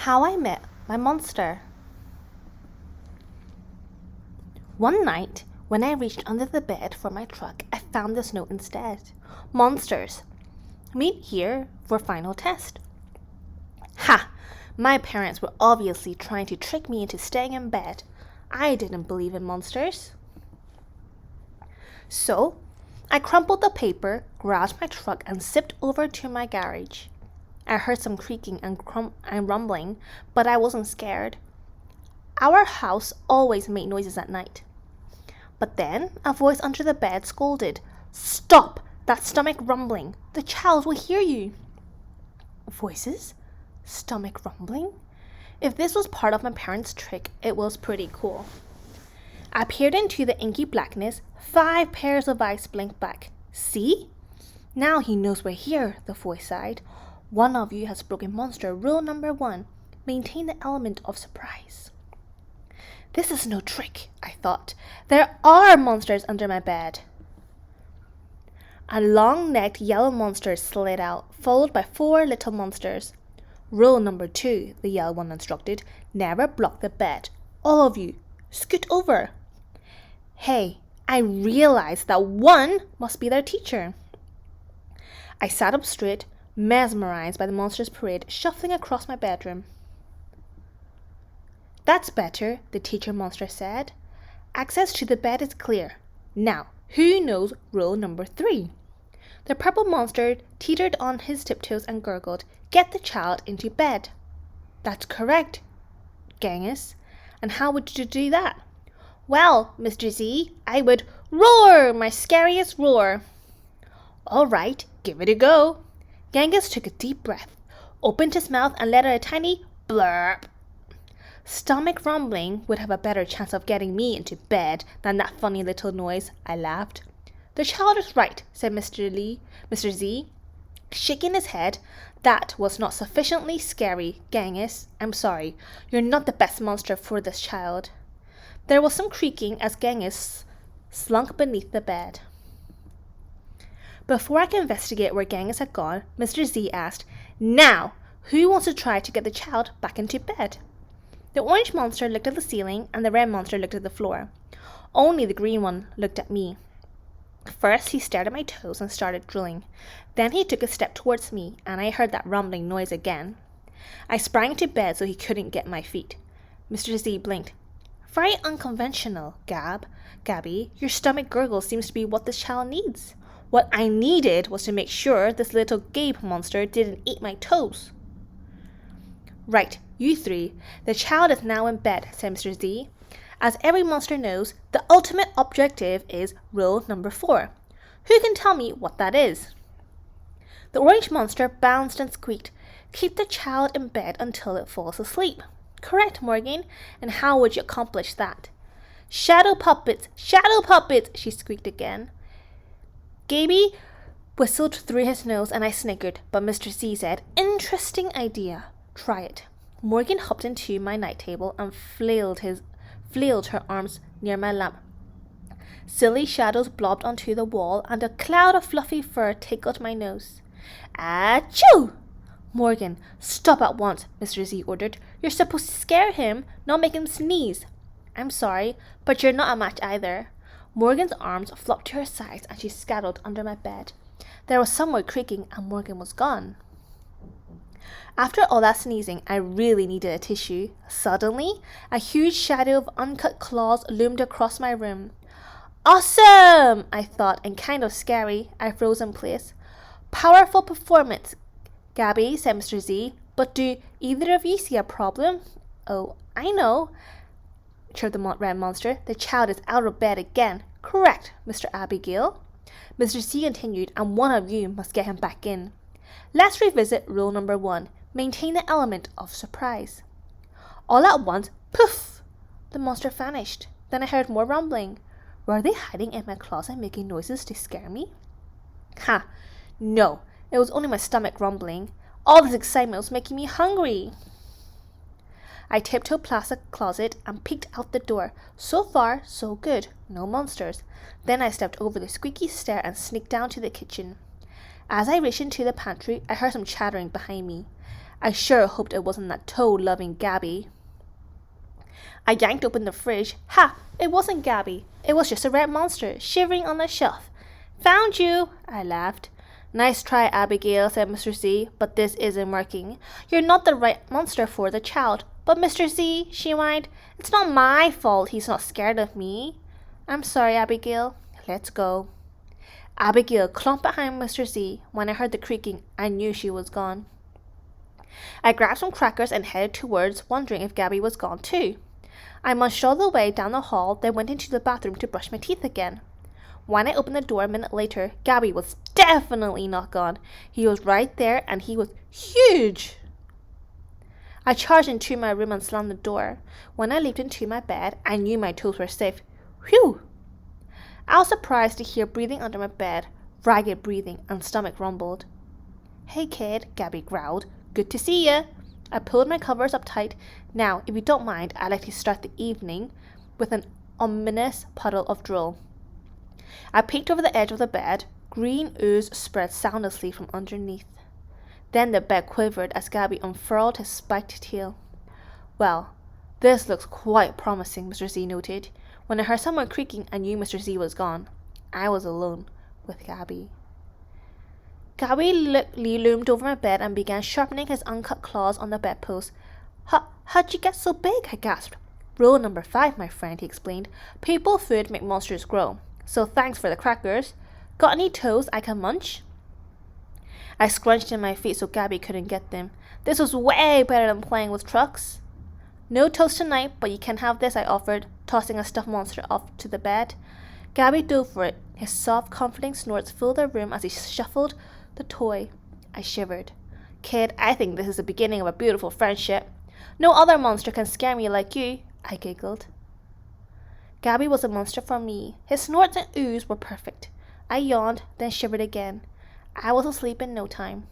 How I Met My Monster. One night, when I reached under the bed for my truck, I found this note instead. Monsters, meet here for final test. Ha! My parents were obviously trying to trick me into staying in bed. I didn't believe in monsters. So, I crumpled the paper, grabbed my truck, and zipped over to my garage. I heard some creaking and rumbling, but I wasn't scared. Our house always made noises at night. But then a voice under the bed scolded, "Stop that stomach rumbling! The child will hear you!" Voices? Stomach rumbling? If this was part of my parents' trick, it was pretty cool. I peered into the inky blackness. 5 pairs of eyes blinked back. See? Now he knows we're here, the voice sighed. One of you has broken monster rule number 1. Maintain the element of surprise. This is no trick, I thought. There are monsters under my bed. A long-necked yellow monster slid out, followed by 4 little monsters. Rule number 2, the yellow one instructed. Never block the bed. All of you, scoot over. Hey, I realized that one must be their teacher. I sat up straight, mesmerized by the monster's parade shuffling across my bedroom. That's better, the teacher monster said. Access to the bed is clear. Now, who knows rule number 3? The purple monster teetered on his tiptoes and gurgled, "Get the child into bed." That's correct, Genghis. And how would you do that? Well, Mr. Z, I would roar my scariest roar. All right, give it a go. Genghis took a deep breath, opened his mouth and let out a tiny blurp. Stomach rumbling would have a better chance of getting me into bed than that funny little noise, I laughed. The child is right, said Mr. Z, shaking his head. That was not sufficiently scary, Genghis. I'm sorry, you're not the best monster for this child. There was some creaking as Genghis slunk beneath the bed. Before I could investigate where Genghis had gone, Mr. Z asked, "Now, who wants to try to get the child back into bed?" The orange monster looked at the ceiling and the red monster looked at the floor. Only the green one looked at me. First, he stared at my toes and started drooling. Then he took a step towards me, and I heard that rumbling noise again. I sprang into bed so he couldn't get my feet. Mr. Z blinked. Very unconventional, Gabby. Your stomach gurgle seems to be what this child needs. What I needed was to make sure this little Gabe monster didn't eat my toes. Right, you 3. The child is now in bed, said Mr. Z. As every monster knows, the ultimate objective is rule number 4. Who can tell me what that is? The orange monster bounced and squeaked. Keep the child in bed until it falls asleep. Correct, Morgan. And how would you accomplish that? Shadow puppets, she squeaked again. Gaby whistled through his nose and I snickered, but Mr. Z said, "Interesting idea. Try it." Morgan hopped into my night table and flailed her arms near my lamp. Silly shadows blobbed onto the wall and a cloud of fluffy fur tickled my nose. Achoo! Morgan, stop at once, Mr. Z ordered. You're supposed to scare him, not make him sneeze. I'm sorry, but you're not a match either. Morgan's arms flopped to her sides and she scuttled under my bed. There was some more creaking and Morgan was gone. After all that sneezing, I really needed a tissue. Suddenly, a huge shadow of uncut claws loomed across my room. Awesome, I thought, and kind of scary. I froze in place. Powerful performance, Gabby, said Mr. Z, but do either of you see a problem? Oh, I know, chirped the red monster. The child is out of bed again. Correct, Mr. Abigail. Mr. Z continued, and one of you must get him back in. Let's revisit rule number 1. Maintain the element of surprise. All at once, poof! The monster vanished. Then I heard more rumbling. Were they hiding in my closet making noises to scare me? Ha! No, it was only my stomach rumbling. All this excitement was making me hungry. I tiptoed past the closet and peeked out the door. So far, so good. No monsters. Then I stepped over the squeaky stair and sneaked down to the kitchen. As I reached into the pantry, I heard some chattering behind me. I sure hoped it wasn't that toad-loving Gabby. I yanked open the fridge. Ha! It wasn't Gabby. It was just a red monster, shivering on the shelf. Found you! I laughed. Nice try, Abigail, said Mr. Z, but this isn't working. You're not the right monster for the child. But Mr. Z, she whined, it's not my fault he's not scared of me. I'm sorry, Abigail. Let's go. Abigail clumped behind Mr. Z. When I heard the creaking, I knew she was gone. I grabbed some crackers and headed towards, wondering if Gabby was gone too. I munched all the way down the hall, then went into the bathroom to brush my teeth again. When I opened the door a minute later, Gabby was definitely not gone. He was right there, and he was huge. I charged into my room and slammed the door. When I leaped into my bed, I knew my toes were safe. Whew! I was surprised to hear breathing under my bed, ragged breathing, and stomach rumbled. Hey kid, Gabby growled. Good to see ya. I pulled my covers up tight. Now, if you don't mind, I'd like to start the evening with an ominous puddle of drool. I peeked over the edge of the bed. Green ooze spread soundlessly from underneath. Then the bed quivered as Gabby unfurled his spiked tail. Well, this looks quite promising, Mr. Z noted. When I heard someone creaking, I knew Mr. Z was gone. I was alone with Gabby. Gabby loomed over my bed and began sharpening his uncut claws on the bedpost. How'd you get so big? I gasped. Rule number 5, my friend, he explained. People food make monsters grow. So thanks for the crackers. Got any toes I can munch? I scrunched in my feet so Gabby couldn't get them. This was way better than playing with trucks. No toast tonight, but you can have this, I offered, tossing a stuffed monster off to the bed. Gabby dove for it. His soft, comforting snorts filled the room as he shuffled the toy. I shivered. Kid, I think this is the beginning of a beautiful friendship. No other monster can scare me like you, I giggled. Gabby was a monster for me. His snorts and ooze were perfect. I yawned, then shivered again. I was asleep in no time.